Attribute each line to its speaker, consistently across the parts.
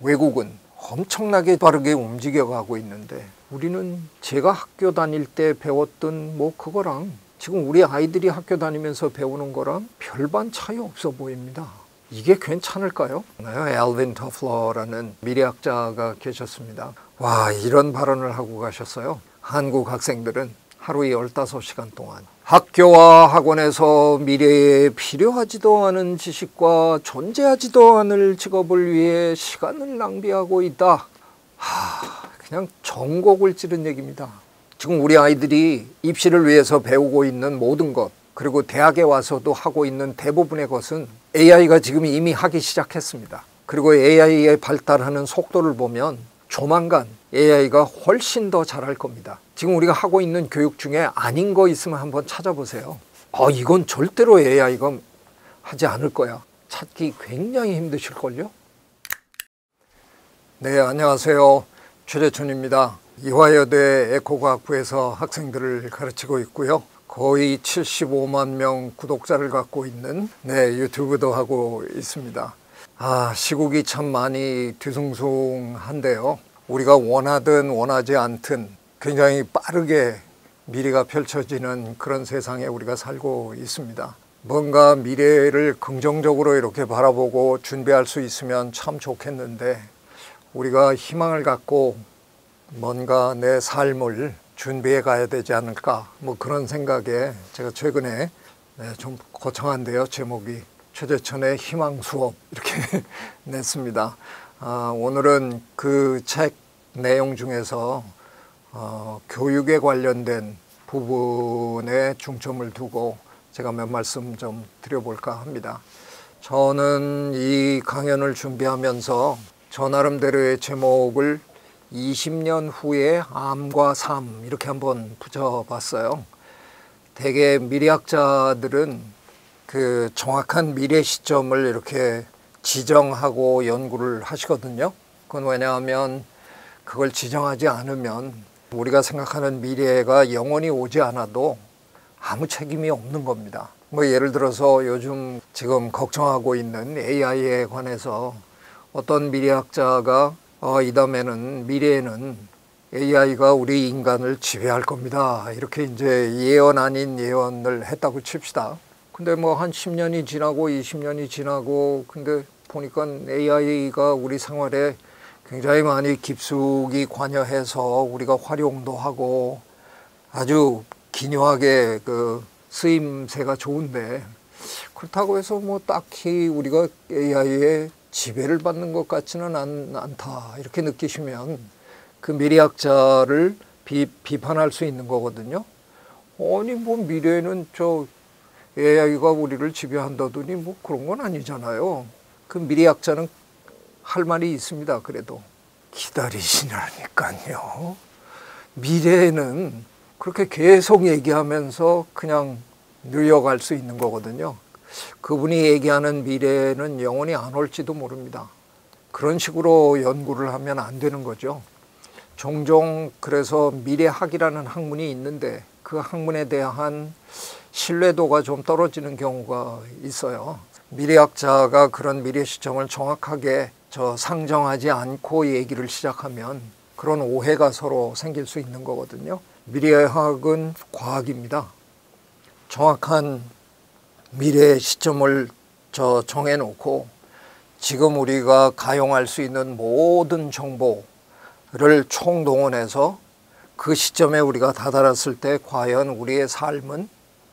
Speaker 1: 외국은 엄청나게 빠르게 움직여가고 있는데 우리는 제가 학교 다닐 때 배웠던 그거랑 지금 우리 아이들이 학교 다니면서 배우는 거랑 별반 차이 없어 보입니다. 이게 괜찮을까요? 엘빈 터플러라는 미래학자가 계셨습니다. 와, 이런 발언을 하고 가셨어요. 한국 학생들은 하루에 15시간 동안 학교와 학원에서 미래에 필요하지도 않은 지식과 존재하지도 않을 직업을 위해 시간을 낭비하고 있다. 그냥 전곡을 찌른 얘기입니다. 지금 우리 아이들이 입시를 위해서 배우고 있는 모든 것, 그리고 대학에 와서도 하고 있는 대부분의 것은 AI가 지금 이미 하기 시작했습니다. 그리고 AI의 발달하는 속도를 보면 조만간 AI가 훨씬 더 잘할 겁니다. 지금 우리가 하고 있는 교육 중에 아닌 거 있으면 한번 찾아보세요. 이건 절대로 AI가 하지 않을 거야. 찾기 굉장히 힘드실걸요? 네, 안녕하세요. 최재춘입니다. 이화여대 에코과학부에서 학생들을 가르치고 있고요. 거의 75만 명 구독자를 갖고 있는 유튜브도 하고 있습니다. 시국이 참 많이 뒤숭숭한데요. 우리가 원하든 원하지 않든 굉장히 빠르게 미래가 펼쳐지는 그런 세상에 우리가 살고 있습니다. 뭔가 미래를 긍정적으로 이렇게 바라보고 준비할 수 있으면 참 좋겠는데 우리가 희망을 갖고 뭔가 내 삶을 준비해 가야 되지 않을까 그런 생각에 제가 최근에 좀 거창한데요. 제목이 최재천의 희망 수업 이렇게 냈습니다. 오늘은 그 책 내용 중에서 교육에 관련된 부분에 중점을 두고 제가 몇 말씀 좀 드려볼까 합니다. 저는 이 강연을 준비하면서 저 나름대로의 제목을 20년 후의 암과 삶 이렇게 한번 붙여봤어요. 대개 미래학자들은 그 정확한 미래 시점을 이렇게 지정하고 연구를 하시거든요. 그건 왜냐하면 그걸 지정하지 않으면 우리가 생각하는 미래가 영원히 오지 않아도 아무 책임이 없는 겁니다. 예를 들어서 요즘 지금 걱정하고 있는 AI에 관해서 어떤 미래학자가 이 미래에는 AI가 우리 인간을 지배할 겁니다. 이렇게 이제 예언 아닌 예언을 했다고 칩시다. 근데 한 10년이 지나고 20년이 지나고 근데 보니까 AI가 우리 생활에 굉장히 많이 깊숙이 관여해서 우리가 활용도 하고 아주 기묘하게 그 쓰임새가 좋은데 그렇다고 해서 딱히 우리가 AI에 지배를 받는 것 같지는 않다 이렇게 느끼시면 그 미래학자를 비판할 수 있는 거거든요. 아니 미래에는 저 AI가 우리를 지배한다더니 그런 건 아니잖아요. 그 미래학자는 할 말이 있습니다. 그래도 기다리시라니까요. 미래에는 그렇게 계속 얘기하면서 그냥 늘려갈 수 있는 거거든요. 그분이 얘기하는 미래는 영원히 안 올지도 모릅니다. 그런 식으로 연구를 하면 안 되는 거죠. 종종 그래서 미래학이라는 학문이 있는데 그 학문에 대한 신뢰도가 좀 떨어지는 경우가 있어요. 미래학자가 그런 미래 시점을 정확하게 상정하지 않고 얘기를 시작하면 그런 오해가 서로 생길 수 있는 거거든요. 미래학은 과학입니다. 정확한 미래 시점을 정해놓고 지금 우리가 가용할 수 있는 모든 정보를 총동원해서 그 시점에 우리가 다다랐을 때 과연 우리의 삶은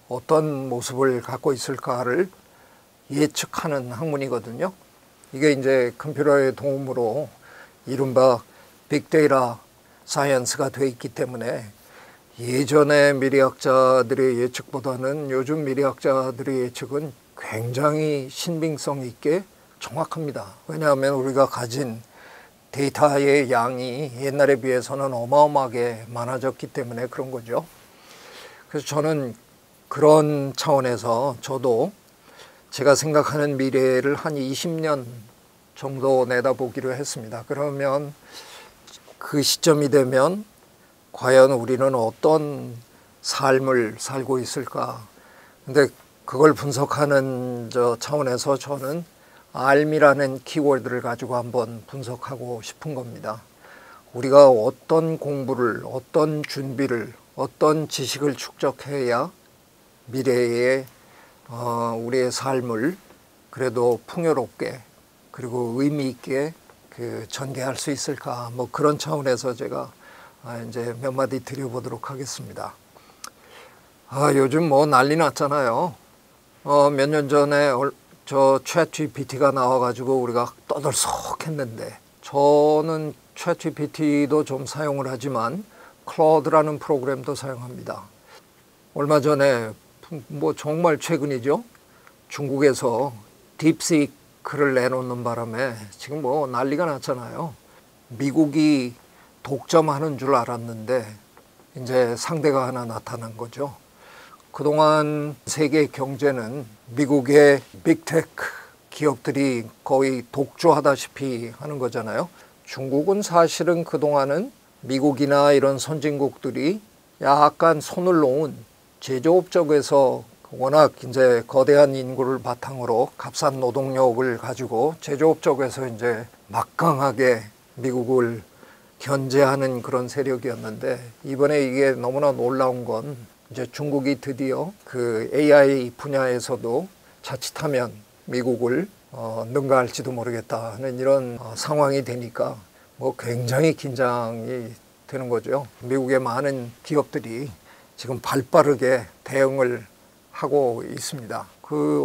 Speaker 1: 어떤 모습을 갖고 있을까를 예측하는 학문이거든요. 이게 이제 컴퓨터의 도움으로 이른바 빅데이터 사이언스가 돼 있기 때문에 예전의 미래학자들의 예측보다는 요즘 미래학자들의 예측은 굉장히 신빙성 있게 정확합니다. 왜냐하면 우리가 가진 데이터의 양이 옛날에 비해서는 어마어마하게 많아졌기 때문에 그런 거죠. 그래서 저는 그런 차원에서 저도 제가 생각하는 미래를 한 20년 정도 내다보기로 했습니다. 그러면 그 시점이 되면 과연 우리는 어떤 삶을 살고 있을까? 근데 그걸 분석하는 차원에서 저는 알미라는 키워드를 가지고 한번 분석하고 싶은 겁니다. 우리가 어떤 공부를, 어떤 준비를, 어떤 지식을 축적해야 미래에 우리의 삶을 그래도 풍요롭게 그리고 의미 있게 전개할 수 있을까, 뭐 그런 차원에서 제가 이제 몇 마디 드려보도록 하겠습니다. 요즘 뭐 난리 났잖아요. 몇 년 전에 저 챗GPT가 나와가지고 우리가 떠들썩했는데, 저는 챗GPT도 좀 사용을 하지만 클라우드라는 프로그램도 사용합니다. 얼마 전에 뭐 정말 최근이죠. 중국에서 딥시크를 내놓는 바람에 지금 뭐 난리가 났잖아요. 미국이 독점하는 줄 알았는데 이제 상대가 하나 나타난 거죠. 그동안 세계 경제는 미국의 빅테크 기업들이 거의 독주하다시피 하는 거잖아요. 중국은 사실은 그동안은 미국이나 이런 선진국들이 약간 손을 놓은 제조업 쪽에서 워낙 이제 거대한 인구를 바탕으로 값싼 노동력을 가지고 제조업 쪽에서 이제 막강하게 미국을 견제하는 그런 세력이었는데, 이번에 이게 너무나 놀라운 건 이제 중국이 드디어 그 AI 분야에서도 자칫하면 미국을 능가할지도 모르겠다 하는 이런 상황이 되니까 뭐 굉장히 긴장이 되는 거죠. 미국의 많은 기업들이 지금 발빠르게 대응을 하고 있습니다.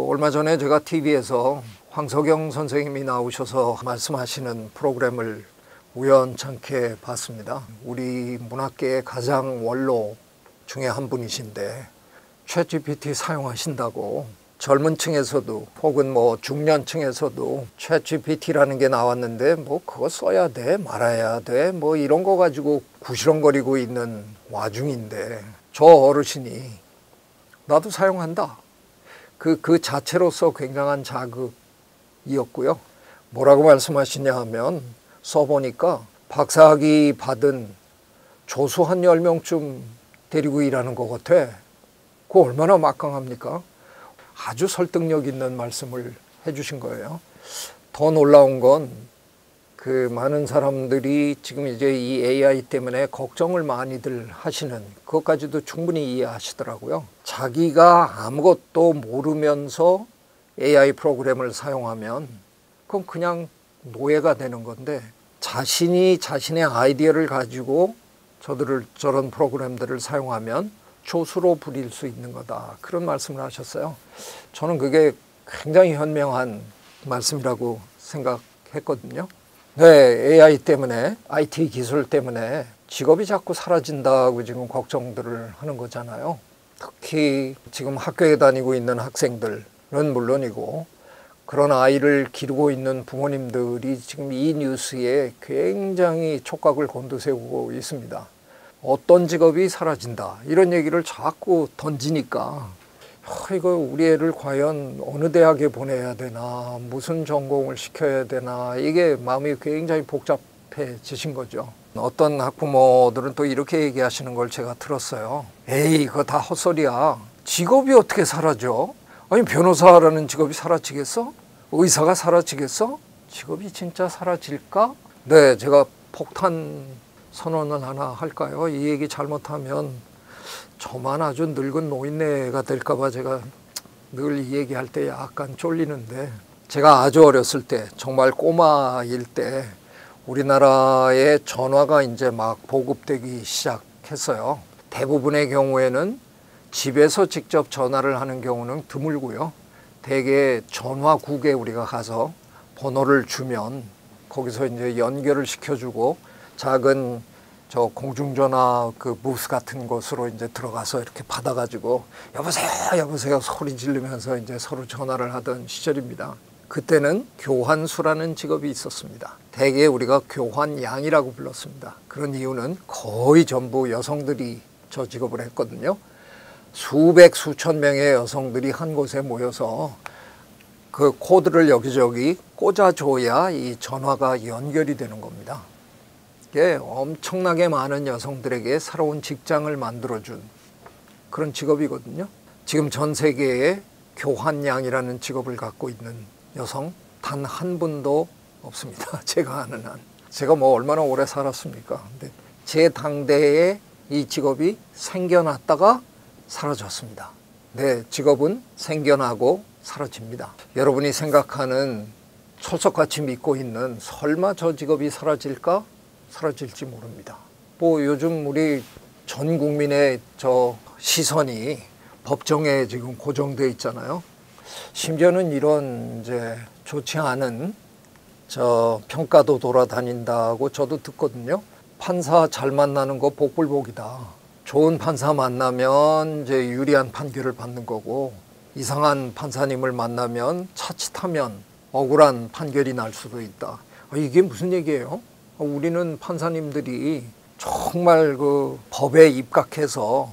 Speaker 1: 얼마 전에 제가 TV에서 황석영 선생님이 나오셔서 말씀하시는 프로그램을 우연찮게 봤습니다. 우리 문학계의 가장 원로 중에 한 분이신데 챗GPT 사용하신다고 젊은 층에서도 혹은 뭐 중년층에서도 챗GPT라는 게 나왔는데 뭐 그거 써야 돼 말아야 돼 뭐 이런 거 가지고 구시렁거리고 있는 와중인데, 저 어르신이 나도 사용한다. 그 자체로서 굉장한 자극이었고요. 뭐라고 말씀하시냐 하면, 써보니까 박사학위 받은 조수 한 10명쯤 데리고 일하는 것 같아. 그거 얼마나 막강합니까? 아주 설득력 있는 말씀을 해주신 거예요. 더 놀라운 건 많은 사람들이 지금 이제 이 AI 때문에 걱정을 많이들 하시는 그것까지도 충분히 이해하시더라고요. 자기가 아무것도 모르면서 AI 프로그램을 사용하면 그건 그냥 노예가 되는 건데, 자신이 자신의 아이디어를 가지고 저런 프로그램들을 사용하면 조수로 부릴 수 있는 거다, 그런 말씀을 하셨어요. 저는 그게 굉장히 현명한 말씀이라고 생각했거든요. 네, AI 때문에, IT 기술 때문에 직업이 자꾸 사라진다고 지금 걱정들을 하는 거잖아요. 특히 지금 학교에 다니고 있는 학생들은 물론이고 그런 아이를 기르고 있는 부모님들이 지금 이 뉴스에 굉장히 촉각을 곤두세우고 있습니다. 어떤 직업이 사라진다 이런 얘기를 자꾸 던지니까 이거 우리 애를 과연 어느 대학에 보내야 되나, 무슨 전공을 시켜야 되나, 이게 마음이 굉장히 복잡해지신 거죠. 어떤 학부모들은 또 이렇게 얘기하시는 걸 제가 들었어요. 에이, 그거 다 헛소리야. 직업이 어떻게 사라져? 아니, 변호사라는 직업이 사라지겠어? 의사가 사라지겠어? 직업이 진짜 사라질까? 네, 제가 폭탄 선언을 하나 할까요? 이 얘기 잘못하면 저만 아주 늙은 노인네가 될까봐 제가 늘 이 얘기할 때 약간 쫄리는데, 제가 아주 어렸을 때, 정말 꼬마일 때 우리나라에 전화가 이제 막 보급되기 시작했어요. 대부분의 경우에는 집에서 직접 전화를 하는 경우는 드물고요. 대개 전화국에 우리가 가서 번호를 주면 거기서 이제 연결을 시켜주고 작은 저 공중전화 그 부스 같은 곳으로 이제 들어가서 이렇게 받아가지고 여보세요, 여보세요 소리 지르면서 이제 서로 전화를 하던 시절입니다. 그때는 교환수라는 직업이 있었습니다. 대개 우리가 교환양이라고 불렀습니다. 그런 이유는 거의 전부 여성들이 저 직업을 했거든요. 수백 수천 명의 여성들이 한 곳에 모여서 그 코드를 여기저기 꽂아줘야 이 전화가 연결이 되는 겁니다. 이게 엄청나게 많은 여성들에게 새로운 직장을 만들어준 그런 직업이거든요. 지금 전 세계에 교환양이라는 직업을 갖고 있는 여성 단 한 분도 없습니다. 제가 아는 한. 제가 뭐 얼마나 오래 살았습니까? 근데 제 당대에 이 직업이 생겨났다가 사라졌습니다. 내 직업은 생겨나고 사라집니다. 여러분이 생각하는 철석같이 믿고 있는 설마 저 직업이 사라질까? 사라질지 모릅니다. 뭐 요즘 우리 전 국민의 저 시선이 법정에 지금 고정돼 있잖아요. 심지어는 이런 이제 좋지 않은 저 평가도 돌아다닌다고 저도 듣거든요. 판사 잘 만나는 거 복불복이다. 좋은 판사 만나면 이제 유리한 판결을 받는 거고, 이상한 판사님을 만나면 자칫하면 억울한 판결이 날 수도 있다. 이게 무슨 얘기예요? 우리는 판사님들이 정말 그 법에 입각해서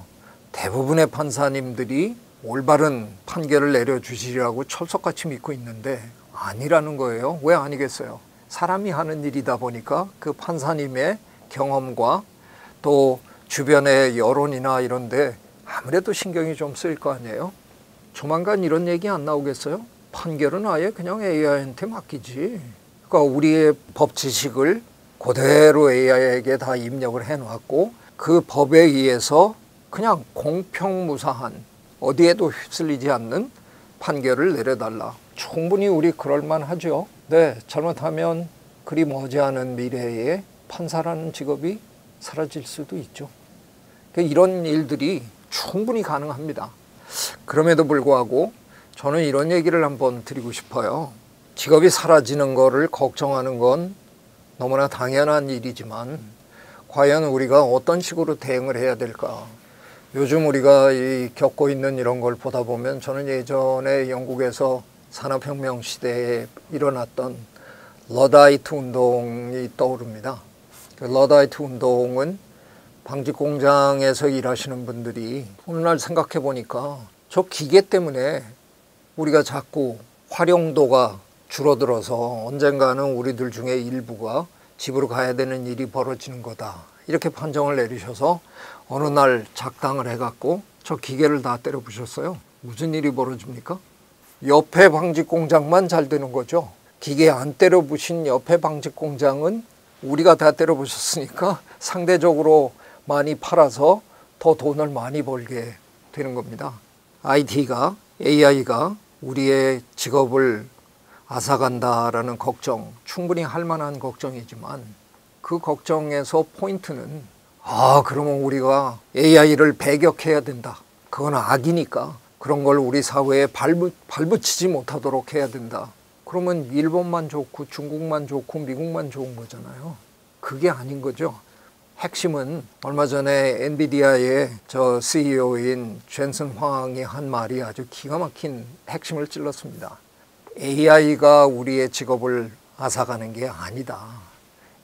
Speaker 1: 대부분의 판사님들이 올바른 판결을 내려주시리라고 철석같이 믿고 있는데 아니라는 거예요. 왜 아니겠어요? 사람이 하는 일이다 보니까 그 판사님의 경험과 또 주변의 여론이나 이런데 아무래도 신경이 좀 쓰일 거 아니에요? 조만간 이런 얘기 안 나오겠어요? 판결은 아예 그냥 AI한테 맡기지. 그러니까 우리의 법 지식을 그대로 AI에게 다 입력을 해놨고 그 법에 의해서 그냥 공평무사한 어디에도 휩쓸리지 않는 판결을 내려달라. 충분히 우리 그럴만 하죠. 네, 잘못하면 그리 머지않은 미래에 판사라는 직업이 사라질 수도 있죠. 이런 일들이 충분히 가능합니다. 그럼에도 불구하고 저는 이런 얘기를 한번 드리고 싶어요. 직업이 사라지는 거를 걱정하는 건 너무나 당연한 일이지만 과연 우리가 어떤 식으로 대응을 해야 될까? 요즘 우리가 겪고 있는 이런 걸 보다 보면 저는 예전에 영국에서 산업혁명 시대에 일어났던 러다이트 운동이 떠오릅니다. 그 러다이트 운동은 방직 공장에서 일하시는 분들이 어느 날 생각해 보니까 저 기계 때문에 우리가 자꾸 활용도가 줄어들어서 언젠가는 우리들 중에 일부가 집으로 가야 되는 일이 벌어지는 거다. 이렇게 판정을 내리셔서 어느 날 작당을 해갖고 저 기계를 다 때려 부셨어요. 무슨 일이 벌어집니까? 옆에 방직 공장만 잘 되는 거죠. 기계 안 때려 부신 옆에 방직 공장은 우리가 다 때려 부셨으니까 상대적으로 많이 팔아서 더 돈을 많이 벌게 되는 겁니다. AI가 우리의 직업을 앗아간다라는 걱정, 충분히 할 만한 걱정이지만 그 걱정에서 포인트는 그러면 우리가 AI를 배격해야 된다. 그건 악이니까 그런 걸 우리 사회에 발붙이지 못하도록 해야 된다. 그러면 일본만 좋고 중국만 좋고 미국만 좋은 거잖아요. 그게 아닌 거죠. 핵심은 얼마 전에 엔비디아의 저 CEO인 젠슨 황이 한 말이 아주 기가 막힌 핵심을 찔렀습니다. AI가 우리의 직업을 앗아가는 게 아니다.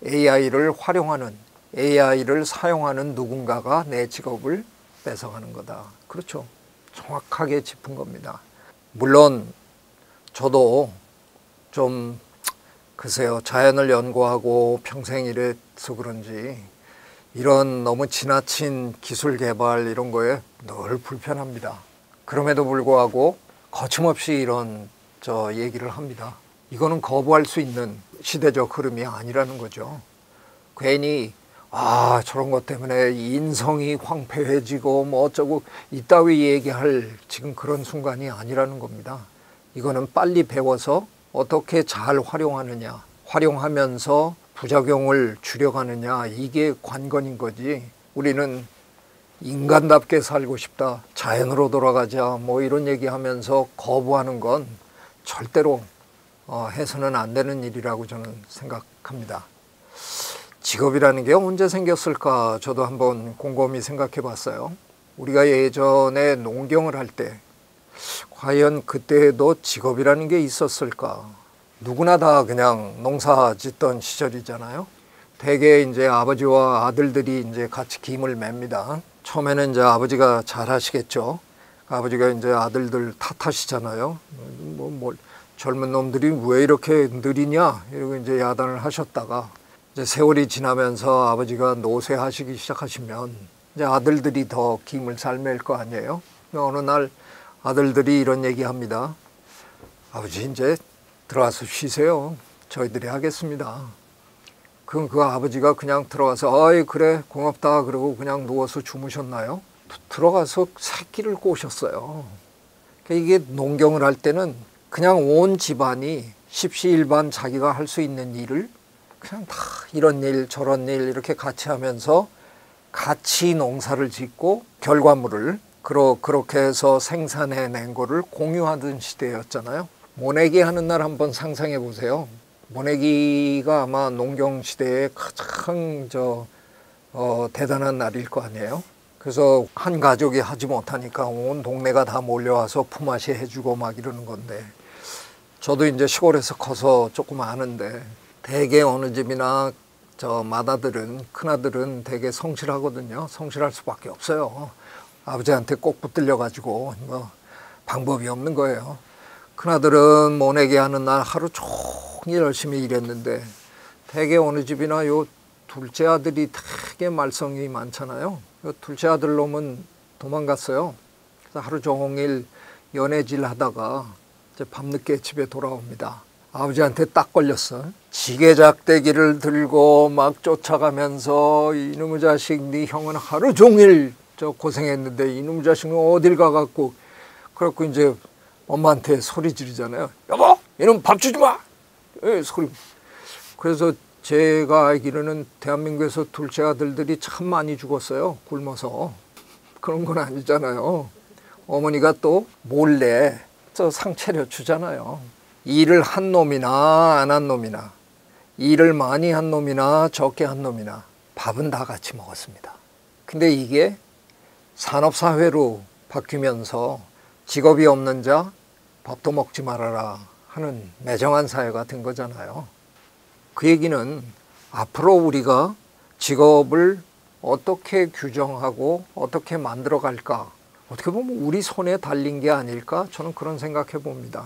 Speaker 1: AI를 활용하는, AI를 사용하는 누군가가 내 직업을 뺏어가는 거다. 그렇죠. 정확하게 짚은 겁니다. 물론 저도 좀 글쎄요, 자연을 연구하고 평생 일해서 그런지 이런 너무 지나친 기술 개발 이런 거에 늘 불편합니다. 그럼에도 불구하고 거침없이 이런 얘기를 합니다. 이거는 거부할 수 있는 시대적 흐름이 아니라는 거죠. 괜히 저런 것 때문에 인성이 황폐해지고 뭐 어쩌고 이따위 얘기할 지금 그런 순간이 아니라는 겁니다. 이거는 빨리 배워서 어떻게 잘 활용하느냐, 활용하면서 부작용을 줄여가느냐, 이게 관건인 거지. 우리는 인간답게 살고 싶다, 자연으로 돌아가자 뭐 이런 얘기하면서 거부하는 건 절대로 해서는 안 되는 일이라고 저는 생각합니다. 직업이라는 게 언제 생겼을까 저도 한번 곰곰이 생각해 봤어요. 우리가 예전에 농경을 할 때 과연 그때도 직업이라는 게 있었을까? 누구나 다 그냥 농사 짓던 시절이잖아요. 대개 이제 아버지와 아들들이 이제 같이 김을 맵니다. 처음에는 이제 아버지가 잘 하시겠죠. 아버지가 이제 아들들 탓하시잖아요. 젊은 놈들이 왜 이렇게 느리냐? 이러고 이제 야단을 하셨다가 이제 세월이 지나면서 아버지가 노쇠하시기 시작하시면 이제 아들들이 더 김을 잘 맬 거 아니에요. 어느 날 아들들이 이런 얘기합니다. 아버지, 이제 들어가서 쉬세요. 저희들이 하겠습니다. 그럼 그 아버지가 그냥 들어가서 아이 그래 고맙다 그러고 그냥 누워서 주무셨나요? 들어가서 새끼를 꼬셨어요. 이게 농경을 할 때는 그냥 온 집안이 십시일반 자기가 할 수 있는 일을 그냥 다 이런 일 저런 일 이렇게 같이 하면서 같이 농사를 짓고 결과물을 그렇게 해서 생산해낸 거를 공유하던 시대였잖아요. 모내기 하는 날 한번 상상해 보세요. 모내기가 아마 농경 시대에 가장 대단한 날일 거 아니에요. 그래서 한 가족이 하지 못하니까 온 동네가 다 몰려와서 품앗이 해주고 막 이러는 건데, 저도 이제 시골에서 커서 조금 아는데 대개 어느 집이나 저 맏아들은 큰아들은 되게 성실하거든요. 성실할 수밖에 없어요. 아버지한테 꼭 붙들려 가지고 뭐 방법이 없는 거예요. 큰아들은 모내기 하는 날 하루 종일 열심히 일했는데 대개 어느 집이나 요 둘째 아들이 되게 말썽이 많잖아요. 요 둘째 아들 놈은 도망갔어요. 그래서 하루 종일 연애질 하다가 이제 밤늦게 집에 돌아옵니다. 아버지한테 딱 걸렸어. 지게작대기를 들고 막 쫓아가면서 이놈의 자식 네 형은 하루 종일 저 고생했는데 이놈의 자식은 어딜 가갖고, 그래갖고 이제 엄마한테 소리 지르잖아요. 여보 이놈 밥 주지 마. 소리. 그래서 제가 알기로는 대한민국에서 둘째 아들들이 참 많이 죽었어요. 굶어서. 그런 건 아니잖아요. 어머니가 또 몰래 저 상 차려주잖아요. 일을 한 놈이나 안 한 놈이나, 일을 많이 한 놈이나 적게 한 놈이나 밥은 다 같이 먹었습니다. 근데 이게 산업사회로 바뀌면서 직업이 없는 자 밥도 먹지 말아라 하는 매정한 사회가 된 거잖아요. 그 얘기는 앞으로 우리가 직업을 어떻게 규정하고 어떻게 만들어 갈까, 어떻게 보면 우리 손에 달린 게 아닐까, 저는 그런 생각해 봅니다.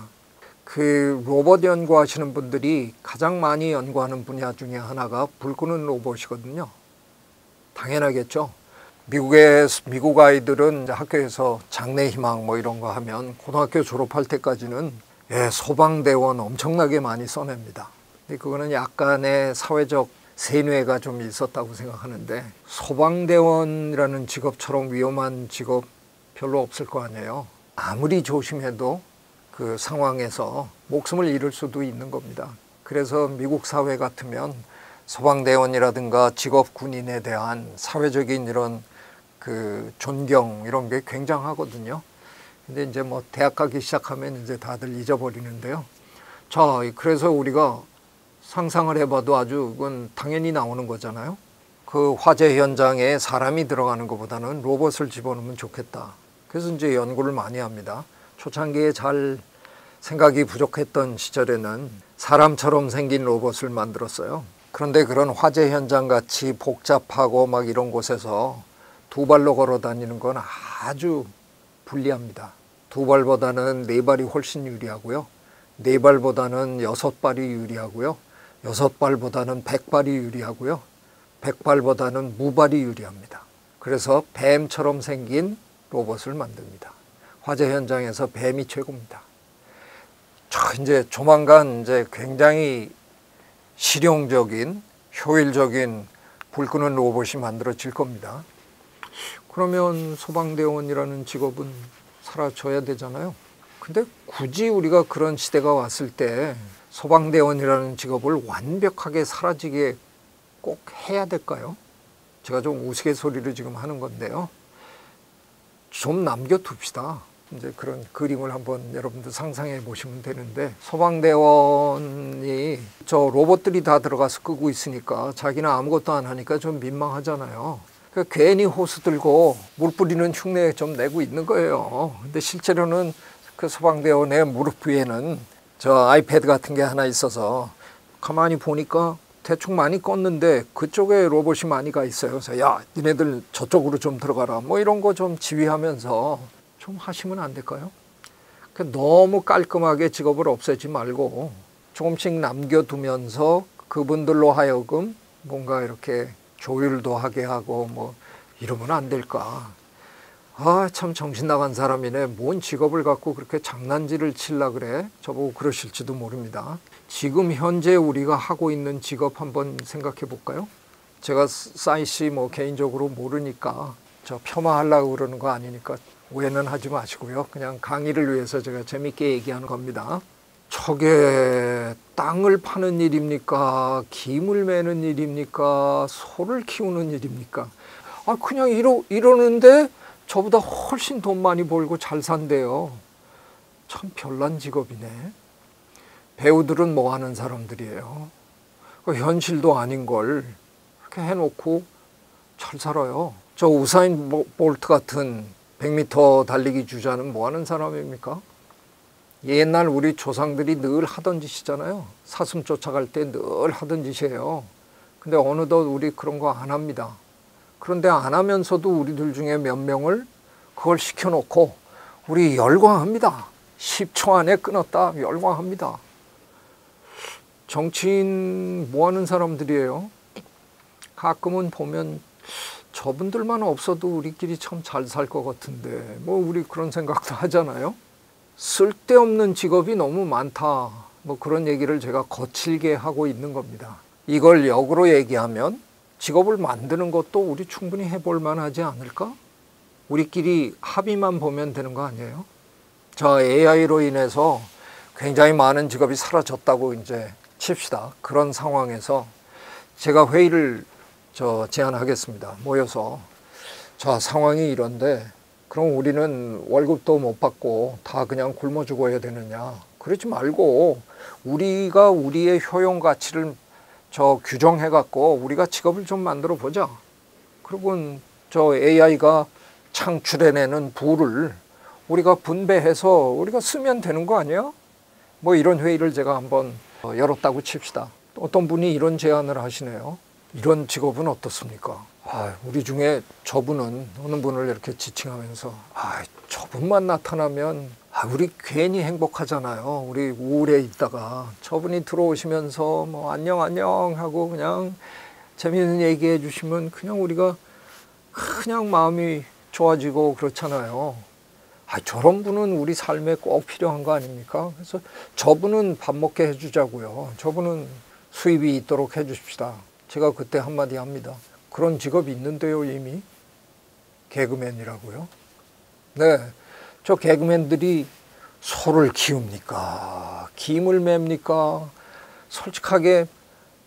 Speaker 1: 그 로봇 연구하시는 분들이 가장 많이 연구하는 분야 중에 하나가 불 끄는 로봇이거든요. 당연하겠죠. 미국 아이들은 학교에서 장래희망 뭐 이런 거 하면 고등학교 졸업할 때까지는 소방대원 엄청나게 많이 써냅니다. 근데 그거는 약간의 사회적 세뇌가 좀 있었다고 생각하는데, 소방대원이라는 직업처럼 위험한 직업 별로 없을 거 아니에요. 아무리 조심해도 그 상황에서 목숨을 잃을 수도 있는 겁니다. 그래서 미국 사회 같으면 소방대원이라든가 직업군인에 대한 사회적인 이런 그 존경 이런 게 굉장하거든요. 근데 이제 뭐 대학 가기 시작하면 이제 다들 잊어버리는데요. 자, 그래서 우리가 상상을 해봐도 아주 그건 당연히 나오는 거잖아요. 그 화재 현장에 사람이 들어가는 것보다는 로봇을 집어넣으면 좋겠다. 그래서 이제 연구를 많이 합니다. 초창기에 잘 생각이 부족했던 시절에는 사람처럼 생긴 로봇을 만들었어요. 그런데 그런 화재 현장 같이 복잡하고 막 이런 곳에서 두 발로 걸어 다니는 건 아주 불리합니다. 두 발보다는 네 발이 훨씬 유리하고요. 네 발보다는 여섯 발이 유리하고요. 여섯 발보다는 100발이 유리하고요. 100발보다는 무발이 유리합니다. 그래서 뱀처럼 생긴 로봇을 만듭니다. 화재 현장에서 뱀이 최고입니다. 이제 조만간 이제 굉장히 실용적인, 효율적인 불 끄는 로봇이 만들어질 겁니다. 그러면 소방대원이라는 직업은 사라져야 되잖아요. 근데 굳이 우리가 그런 시대가 왔을 때 소방대원이라는 직업을 완벽하게 사라지게 꼭 해야 될까요? 제가 좀 우스갯소리를 지금 하는 건데요. 좀 남겨둡시다. 이제 그런 그림을 한번 여러분들 상상해 보시면 되는데, 소방대원이 저 로봇들이 다 들어가서 끄고 있으니까 자기는 아무것도 안 하니까 좀 민망하잖아요. 그러니까 괜히 호스 들고 물 뿌리는 흉내 좀 내고 있는 거예요. 근데 실제로는 그 소방대원의 무릎 위에는 저 아이패드 같은 게 하나 있어서 가만히 보니까 대충 많이 껐는데 그쪽에 로봇이 많이 가 있어요. 그래서 야, 니네들 저쪽으로 좀 들어가라. 뭐 이런 거 좀 지휘하면서 좀 하시면 안 될까요? 너무 깔끔하게 직업을 없애지 말고 조금씩 남겨두면서 그분들로 하여금 뭔가 이렇게 조율도 하게 하고 뭐 이러면 안 될까. 아, 참 정신 나간 사람이네. 뭔 직업을 갖고 그렇게 장난질을 칠라 그래? 저보고 그러실지도 모릅니다. 지금 현재 우리가 하고 있는 직업 한번 생각해 볼까요? 제가 싸이 씨 뭐 개인적으로 모르니까 저 폄하하려고 그러는 거 아니니까 오해는 하지 마시고요. 그냥 강의를 위해서 제가 재밌게 얘기하는 겁니다. 저게 땅을 파는 일입니까? 김을 매는 일입니까? 소를 키우는 일입니까? 아, 그냥 이러는데 저보다 훨씬 돈 많이 벌고 잘 산대요. 참 별난 직업이네. 배우들은 뭐 하는 사람들이에요? 현실도 아닌 걸 이렇게 해놓고 잘 살아요. 저 우사인 볼트 같은 100m 달리기 주자는 뭐 하는 사람입니까? 옛날 우리 조상들이 늘 하던 짓이잖아요. 사슴 쫓아갈 때 늘 하던 짓이에요. 근데 어느덧 우리 그런 거 안 합니다. 그런데 안 하면서도 우리들 중에 몇 명을 그걸 시켜놓고 우리 열광합니다. 10초 안에 끊었다 열광합니다. 정치인 뭐 하는 사람들이에요? 가끔은 보면 저분들만 없어도 우리끼리 참 잘 살 것 같은데 뭐 우리 그런 생각도 하잖아요. 쓸데없는 직업이 너무 많다. 뭐 그런 얘기를 제가 거칠게 하고 있는 겁니다. 이걸 역으로 얘기하면 직업을 만드는 것도 우리 충분히 해볼 만하지 않을까? 우리끼리 합의만 보면 되는 거 아니에요? 저 AI로 인해서 굉장히 많은 직업이 사라졌다고 이제 칩시다. 그런 상황에서 제가 회의를 제안하겠습니다. 모여서 자, 상황이 이런데 그럼 우리는 월급도 못 받고 다 그냥 굶어 죽어야 되느냐? 그러지 말고 우리가 우리의 효용 가치를 규정해 갖고 우리가 직업을 좀 만들어 보자. 그리고 저 AI가 창출해내는 부를 우리가 분배해서 우리가 쓰면 되는 거 아니야? 뭐 이런 회의를 제가 한번 열었다고 칩시다. 어떤 분이 이런 제안을 하시네요. 이런 직업은 어떻습니까? 우리 중에 저분은 어느 분을 이렇게 지칭하면서 저분만 나타나면 우리 괜히 행복하잖아요. 우리 우울해 있다가 저분이 들어오시면서 뭐 안녕 하고 그냥 재미있는 얘기해 주시면 그냥 우리가 그냥 마음이 좋아지고 그렇잖아요. 저런 분은 우리 삶에 꼭 필요한 거 아닙니까? 그래서 저분은 밥 먹게 해주자고요. 저분은 수입이 있도록 해주십시다. 제가 그때 한마디 합니다. 그런 직업이 있는데요, 이미. 개그맨이라고요. 네, 저 개그맨들이 소를 키웁니까? 김을 맵니까? 솔직하게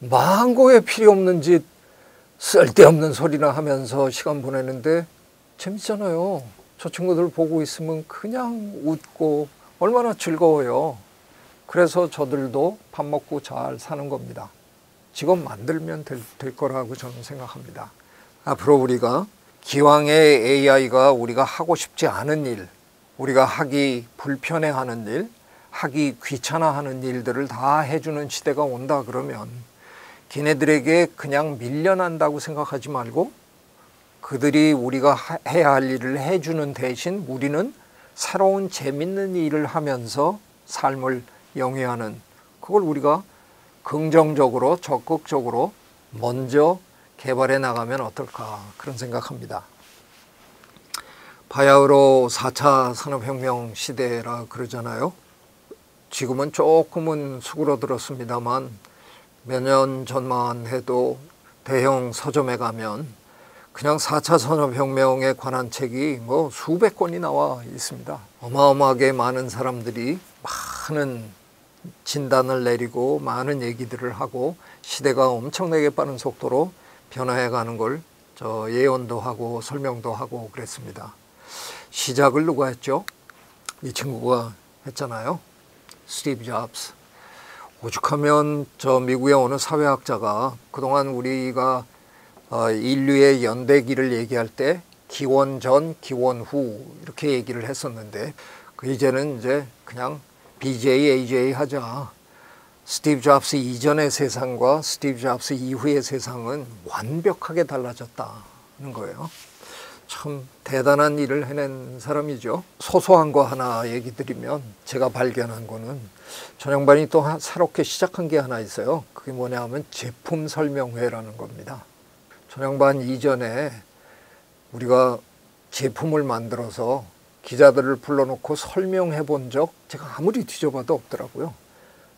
Speaker 1: 망고에 필요 없는 짓, 쓸데없는 소리나 하면서 시간 보내는데 재밌잖아요. 저 친구들 보고 있으면 그냥 웃고 얼마나 즐거워요. 그래서 저들도 밥 먹고 잘 사는 겁니다. 직업 만들면 될 거라고 저는 생각합니다. 앞으로 우리가 기왕에 AI가 우리가 하고 싶지 않은 일, 우리가 하기 불편해하는 일, 하기 귀찮아하는 일들을 다 해주는 시대가 온다 그러면 걔네들에게 그냥 밀려난다고 생각하지 말고 그들이 우리가 해야 할 일을 해주는 대신 우리는 새로운 재밌는 일을 하면서 삶을 영위하는 그걸 우리가 긍정적으로 적극적으로 먼저 개발해 나가면 어떨까 그런 생각합니다. 바야흐로 4차 산업혁명 시대라 그러잖아요. 지금은 조금은 수그러들었습니다만 몇 년 전만 해도 대형 서점에 가면 그냥 4차 산업혁명에 관한 책이 뭐 수백 권이 나와 있습니다. 어마어마하게 많은 사람들이 많은 진단을 내리고 많은 얘기들을 하고 시대가 엄청나게 빠른 속도로 변화해 가는 걸 예언도 하고 설명도 하고 그랬습니다. 시작을 누가 했죠? 이 친구가 했잖아요. 스티브 잡스. 오죽하면 미국의 어느 사회학자가 그동안 우리가 인류의 연대기를 얘기할 때 기원 전, 기원 후 이렇게 얘기를 했었는데 이제는 이제 그냥 BJ, AJ 하자. 스티브 잡스 이전의 세상과 스티브 잡스 이후의 세상은 완벽하게 달라졌다는 거예요. 참 대단한 일을 해낸 사람이죠. 소소한 거 하나 얘기 드리면 제가 발견한 거는 전 양반이 또 새롭게 시작한 게 하나 있어요. 그게 뭐냐 하면 제품 설명회라는 겁니다. 전 양반 이전에 우리가 제품을 만들어서 기자들을 불러놓고 설명해 본 적 제가 아무리 뒤져봐도 없더라고요.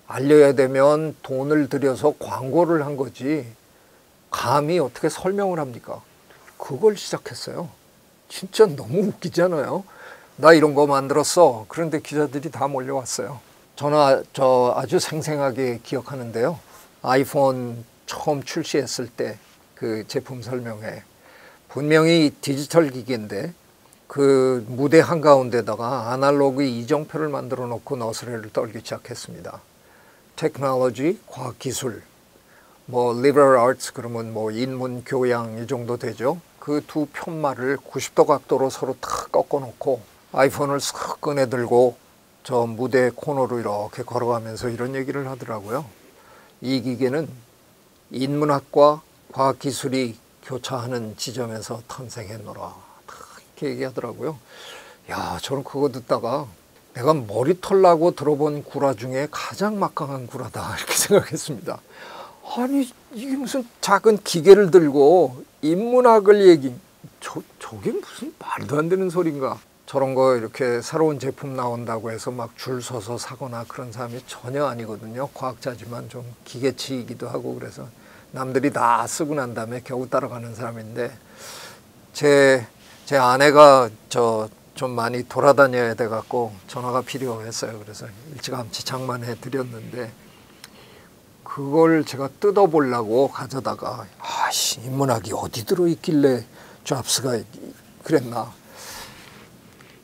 Speaker 1: 알려야 되면 돈을 들여서 광고를 한 거지 감히 어떻게 설명을 합니까? 그걸 시작했어요. 진짜 너무 웃기잖아요. 나 이런 거 만들었어. 그런데 기자들이 다 몰려왔어요. 저는 아주 생생하게 기억하는데요. 아이폰 처음 출시했을 때 그 제품 설명회 분명히 디지털 기기인데 그 무대 한가운데다가 아날로그 이정표를 만들어 놓고 너스레를 떨기 시작했습니다. 테크놀로지, 과학기술, 뭐 liberal arts 그러면 뭐 인문, 교양 이 정도 되죠. 그 두 편말을 90도 각도로 서로 탁 꺾어 놓고 아이폰을 싹 꺼내 들고 저 무대 코너로 이렇게 걸어가면서 이런 얘기를 하더라고요. 이 기계는 인문학과 과학기술이 교차하는 지점에서 탄생했노라. 이렇게 얘기하더라고요. 야, 저는 그거 듣다가 내가 머리털 나고 들어본 구라 중에 가장 막강한 구라다 이렇게 생각했습니다. 아니 이게 무슨 작은 기계를 들고 인문학을 저게 무슨 말도 안 되는 소린가. 저런 거 이렇게 새로운 제품 나온다고 해서 막 줄 서서 사거나 그런 사람이 전혀 아니거든요. 과학자지만 좀 기계치이기도 하고 그래서 남들이 다 쓰고 난 다음에 겨우 따라가는 사람인데 제 아내가 좀 많이 돌아다녀야 돼 갖고 전화가 필요했어요. 그래서 일찌감치 장만해 드렸는데 그걸 제가 뜯어보려고 가져다가 아씨 인문학이 어디 들어있길래 잡스가 그랬나.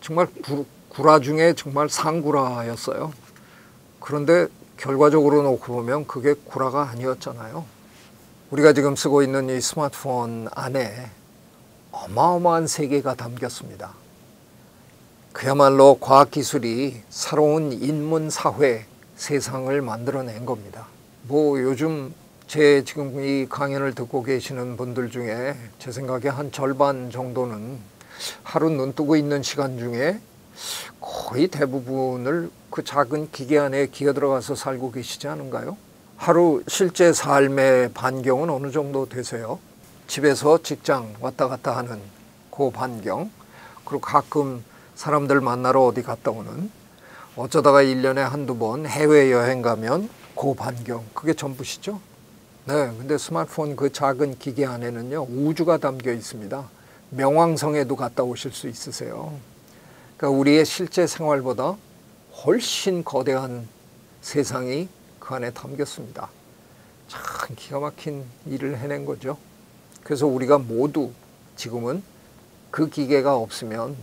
Speaker 1: 정말 구라 중에 정말 상구라였어요. 그런데 결과적으로 놓고 보면 그게 구라가 아니었잖아요. 우리가 지금 쓰고 있는 이 스마트폰 안에 어마어마한 세계가 담겼습니다. 그야말로 과학기술이 새로운 인문사회 세상을 만들어낸 겁니다. 뭐 요즘 제 지금 이 강연을 듣고 계시는 분들 중에 제 생각에 한 절반 정도는 하루 눈 뜨고 있는 시간 중에 거의 대부분을 그 작은 기계 안에 기어 들어가서 살고 계시지 않은가요? 하루 실제 삶의 반경은 어느 정도 되세요? 집에서 직장 왔다 갔다 하는 그 반경, 그리고 가끔 사람들 만나러 어디 갔다 오는, 어쩌다가 1년에 한두 번 해외여행 가면 그 반경, 그게 전부시죠? 네, 근데 스마트폰 그 작은 기계 안에는요, 우주가 담겨 있습니다. 명왕성에도 갔다 오실 수 있으세요. 그러니까 우리의 실제 생활보다 훨씬 거대한 세상이 그 안에 담겼습니다. 참 기가 막힌 일을 해낸 거죠. 그래서 우리가 모두 지금은 그 기계가 없으면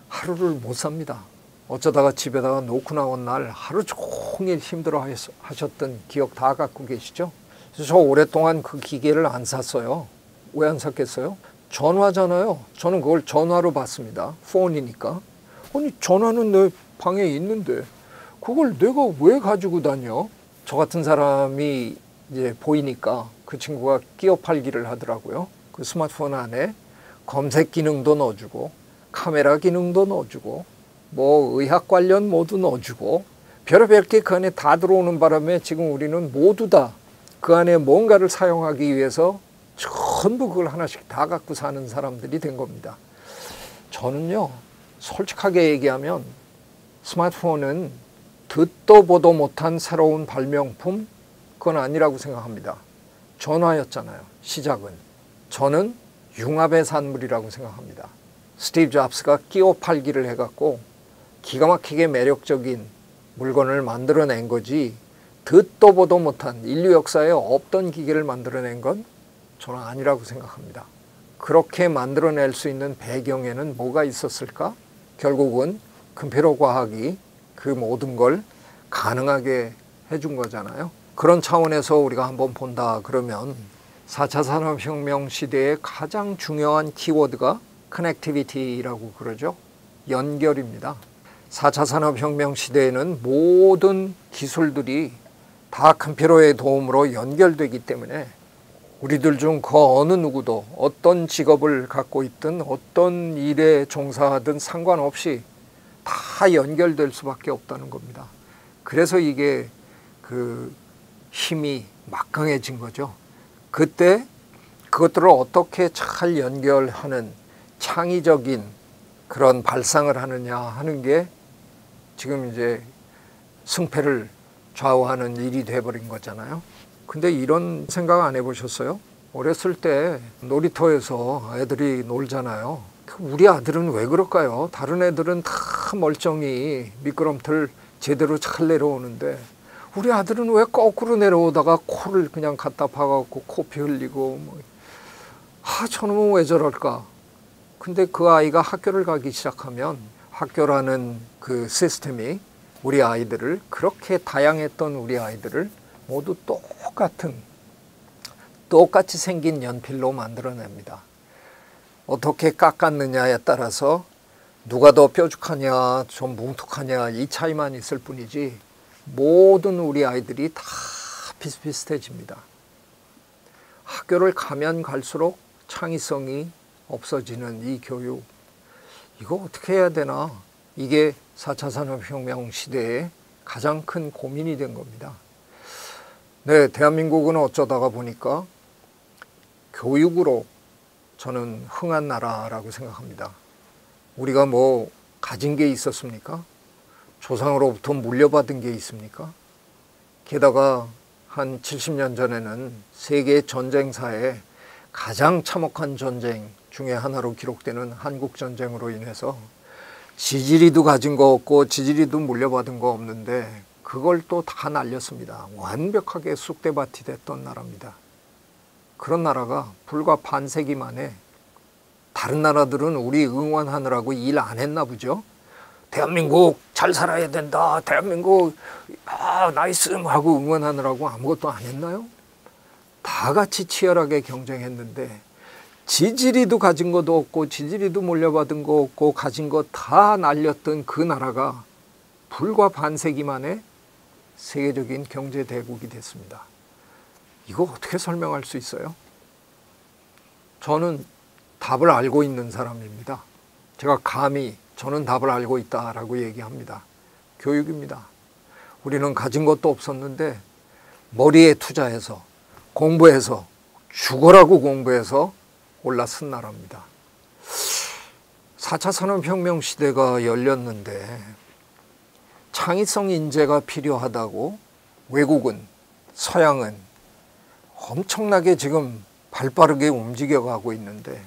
Speaker 1: 하루를 못 삽니다. 어쩌다가 집에다가 놓고 나온 날 하루 종일 힘들어 하셨던 기억 다 갖고 계시죠? 그래서 저 오랫동안 그 기계를 안 샀어요. 왜 안 샀겠어요? 전화잖아요. 저는 그걸 전화로 받습니다. 폰이니까. 아니 전화는 내 방에 있는데 그걸 내가 왜 가지고 다녀? 저 같은 사람이 이제 보이니까 그 친구가 끼어 팔기를 하더라고요. 그 스마트폰 안에 검색 기능도 넣어주고 카메라 기능도 넣어주고 뭐 의학 관련 모두 넣어주고 별의별 게 그 안에 다 들어오는 바람에 지금 우리는 모두 다 그 안에 뭔가를 사용하기 위해서 전부 그걸 하나씩 다 갖고 사는 사람들이 된 겁니다. 저는요, 솔직하게 얘기하면 스마트폰은 듣도 보도 못한 새로운 발명품? 그건 아니라고 생각합니다. 전화였잖아요, 시작은. 저는 융합의 산물이라고 생각합니다. 스티브 잡스가 끼워 팔기를 해갖고 기가 막히게 매력적인 물건을 만들어낸 거지 듣도 보도 못한 인류 역사에 없던 기계를 만들어낸 건 저는 아니라고 생각합니다. 그렇게 만들어낼 수 있는 배경에는 뭐가 있었을까? 결국은 컴퓨터 과학이 그 모든 걸 가능하게 해준 거잖아요. 그런 차원에서 우리가 한번 본다 그러면 4차 산업혁명 시대의 가장 중요한 키워드가 커넥티비티라고 그러죠. 연결입니다. 4차 산업혁명 시대에는 모든 기술들이 다 컴퓨터의 도움으로 연결되기 때문에 우리들 중 그 어느 누구도 어떤 직업을 갖고 있든 어떤 일에 종사하든 상관없이 다 연결될 수밖에 없다는 겁니다. 그래서 이게 그 힘이 막강해진 거죠. 그때 그것들을 어떻게 잘 연결하는 창의적인 그런 발상을 하느냐 하는 게 지금 이제 승패를 좌우하는 일이 돼버린 거잖아요. 근데 이런 생각 안 해보셨어요? 어렸을 때 놀이터에서 애들이 놀잖아요. 우리 아들은 왜 그럴까요? 다른 애들은 다 멀쩡히 미끄럼틀 제대로 잘 내려오는데 우리 아들은 왜 거꾸로 내려오다가 코를 그냥 갖다 박아갖고 코피 흘리고 저놈은 왜 저럴까? 근데 그 아이가 학교를 가기 시작하면 학교라는 그 시스템이 우리 아이들을, 그렇게 다양했던 우리 아이들을 모두 똑같이 생긴 연필로 만들어냅니다. 어떻게 깎았느냐에 따라서 누가 더 뾰족하냐, 좀 뭉툭하냐 이 차이만 있을 뿐이지 모든 우리 아이들이 다 비슷비슷해집니다. 학교를 가면 갈수록 창의성이 없어지는 이 교육, 이거 어떻게 해야 되나? 이게 4차 산업혁명 시대에 가장 큰 고민이 된 겁니다. 네, 대한민국은 어쩌다가 보니까 교육으로 저는 흥한 나라라고 생각합니다. 우리가 뭐 가진 게 있었습니까? 조상으로부터 물려받은 게 있습니까? 게다가 한 70년 전에는 세계 전쟁사에 가장 참혹한 전쟁 중에 하나로 기록되는 한국전쟁으로 인해서 지지리도 가진 거 없고 지지리도 물려받은 거 없는데 그걸 또 다 날렸습니다. 완벽하게 쑥대밭이 됐던 나라입니다. 그런 나라가 불과 반세기 만에, 다른 나라들은 우리 응원하느라고 일 안 했나 보죠. 대한민국 잘 살아야 된다, 대한민국 나이스 하고 응원하느라고 아무것도 안 했나요? 다 같이 치열하게 경쟁했는데 지지리도 가진 것도 없고 지지리도 물려받은 거 없고 가진 거 다 날렸던 그 나라가 불과 반세기 만에 세계적인 경제 대국이 됐습니다. 이거 어떻게 설명할 수 있어요? 저는 답을 알고 있는 사람입니다. 제가 감히 저는 답을 알고 있다라고 얘기합니다. 교육입니다. 우리는 가진 것도 없었는데 머리에 투자해서 공부해서 죽어라고 공부해서 올라선 나라입니다. 4차 산업혁명 시대가 열렸는데 창의성 인재가 필요하다고 외국은, 서양은 엄청나게 지금 발빠르게 움직여가고 있는데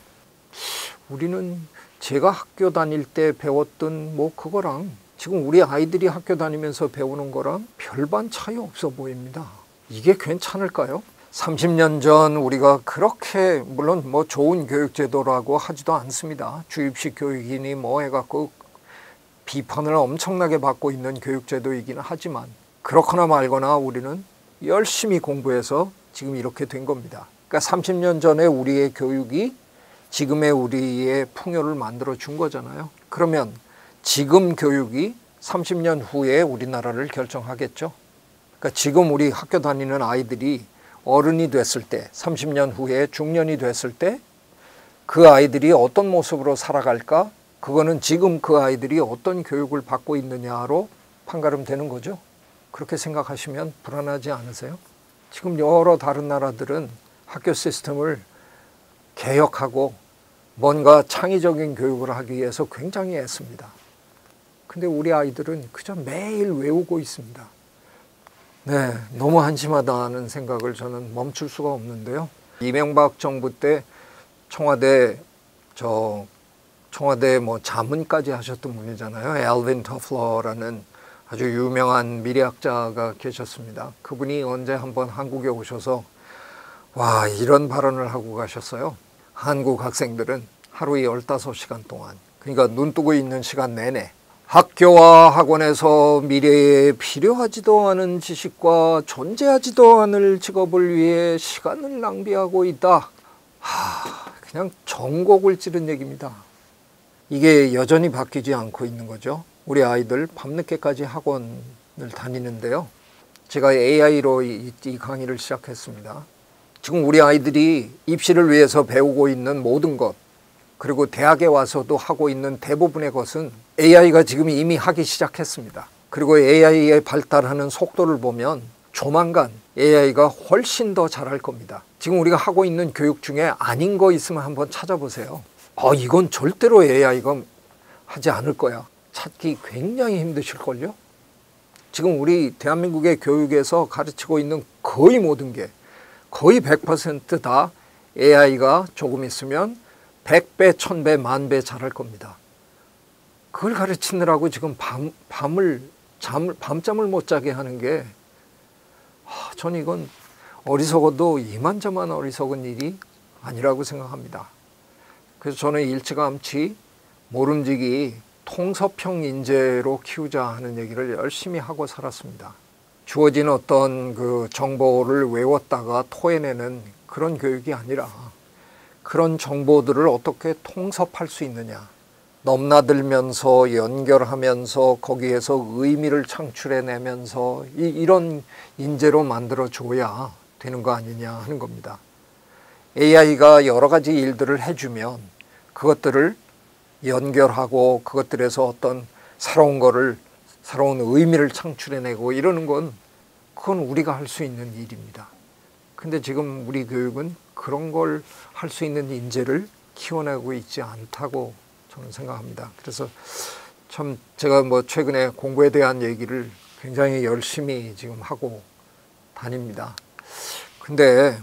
Speaker 1: 우리는 제가 학교 다닐 때 배웠던 그거랑 지금 우리 아이들이 학교 다니면서 배우는 거랑 별반 차이 없어 보입니다. 이게 괜찮을까요? 30년 전 우리가 그렇게, 물론 좋은 교육제도라고 하지도 않습니다. 주입식 교육이니 해갖고 비판을 엄청나게 받고 있는 교육제도이기는 하지만 그렇거나 말거나 우리는 열심히 공부해서 지금 이렇게 된 겁니다. 그러니까 30년 전에 우리의 교육이 지금의 우리의 풍요를 만들어 준 거잖아요. 그러면 지금 교육이 30년 후에 우리나라를 결정하겠죠. 그러니까 지금 우리 학교 다니는 아이들이 어른이 됐을 때, 30년 후에 중년이 됐을 때 그 아이들이 어떤 모습으로 살아갈까? 그거는 지금 그 아이들이 어떤 교육을 받고 있느냐로 판가름되는 거죠. 그렇게 생각하시면 불안하지 않으세요? 지금 여러 다른 나라들은 학교 시스템을 개혁하고 뭔가 창의적인 교육을 하기 위해서 굉장히 애씁니다. 근데 우리 아이들은 그저 매일 외우고 있습니다. 네, 너무 한심하다는 생각을 저는 멈출 수가 없는데요. 이명박 정부 때 청와대 자문까지 하셨던 분이잖아요. 엘빈 터플러라는 아주 유명한 미래학자가 계셨습니다. 그분이 언제 한번 한국에 오셔서 이런 발언을 하고 가셨어요. 한국 학생들은 하루에 15시간 동안, 그러니까 눈 뜨고 있는 시간 내내 학교와 학원에서 미래에 필요하지도 않은 지식과 존재하지도 않을 직업을 위해 시간을 낭비하고 있다. 그냥 전곡을 찌른 얘기입니다. 이게 여전히 바뀌지 않고 있는 거죠. 우리 아이들 밤늦게까지 학원을 다니는데요. 제가 AI로 이 강의를 시작했습니다. 지금 우리 아이들이 입시를 위해서 배우고 있는 모든 것, 그리고 대학에 와서도 하고 있는 대부분의 것은 AI가 지금 이미 하기 시작했습니다. 그리고 AI의 발달하는 속도를 보면 조만간 AI가 훨씬 더 잘할 겁니다. 지금 우리가 하고 있는 교육 중에 아닌 거 있으면 한번 찾아보세요. 이건 절대로 AI가 하지 않을 거야. 찾기 굉장히 힘드실걸요? 지금 우리 대한민국의 교육에서 가르치고 있는 거의 모든 게 거의 100%다 AI가 조금 있으면 100배, 1000배, 10,000배 잘할 겁니다. 그걸 가르치느라고 지금 밤잠을 못 자게 하는 게 전 이건 어리석어도 이만저만 어리석은 일이 아니라고 생각합니다. 그래서 저는 일찌감치 모름지기 통섭형 인재로 키우자 하는 얘기를 열심히 하고 살았습니다. 주어진 어떤 그 정보를 외웠다가 토해내는 그런 교육이 아니라 그런 정보들을 어떻게 통섭할 수 있느냐, 넘나들면서 연결하면서 거기에서 의미를 창출해내면서 이런 인재로 만들어줘야 되는 거 아니냐 하는 겁니다. AI가 여러 가지 일들을 해주면 그것들을 연결하고 그것들에서 어떤 새로운 의미를 창출해내고 이러는 그건 우리가 할 수 있는 일입니다. 근데 지금 우리 교육은 그런 걸 할 수 있는 인재를 키워내고 있지 않다고 저는 생각합니다. 그래서 참 제가 최근에 공부에 대한 얘기를 굉장히 열심히 지금 하고 다닙니다. 근데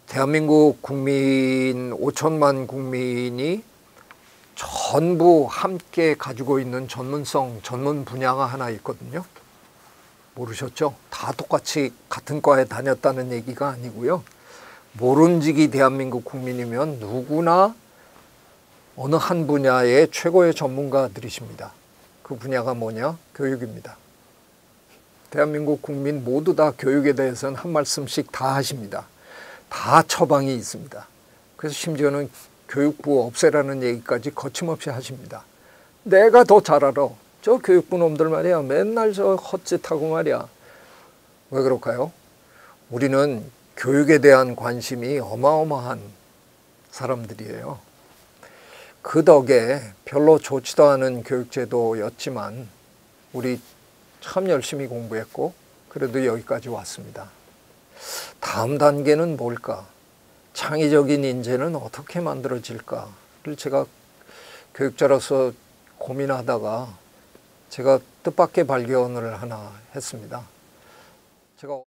Speaker 1: 대한민국 국민 5천만 국민이 전부 함께 가지고 있는 전문 분야가 하나 있거든요. 모르셨죠? 다 똑같이 같은 과에 다녔다는 얘기가 아니고요. 모름지기 대한민국 국민이면 누구나 어느 한 분야의 최고의 전문가들이십니다. 그 분야가 뭐냐? 교육입니다. 대한민국 국민 모두 다 교육에 대해서는 한 말씀씩 다 하십니다. 다 처방이 있습니다. 그래서 심지어는 교육부 없애라는 얘기까지 거침없이 하십니다. 내가 더 잘 알아. 저 교육부 놈들 말이야. 맨날 저 헛짓하고 말이야. 왜 그럴까요? 우리는 교육에 대한 관심이 어마어마한 사람들이에요. 그 덕에 별로 좋지도 않은 교육제도였지만 우리 참 열심히 공부했고 그래도 여기까지 왔습니다. 다음 단계는 뭘까? 창의적인 인재는 어떻게 만들어질까를 제가 교육자로서 고민하다가 제가 뜻밖의 발견을 하나 했습니다. 제가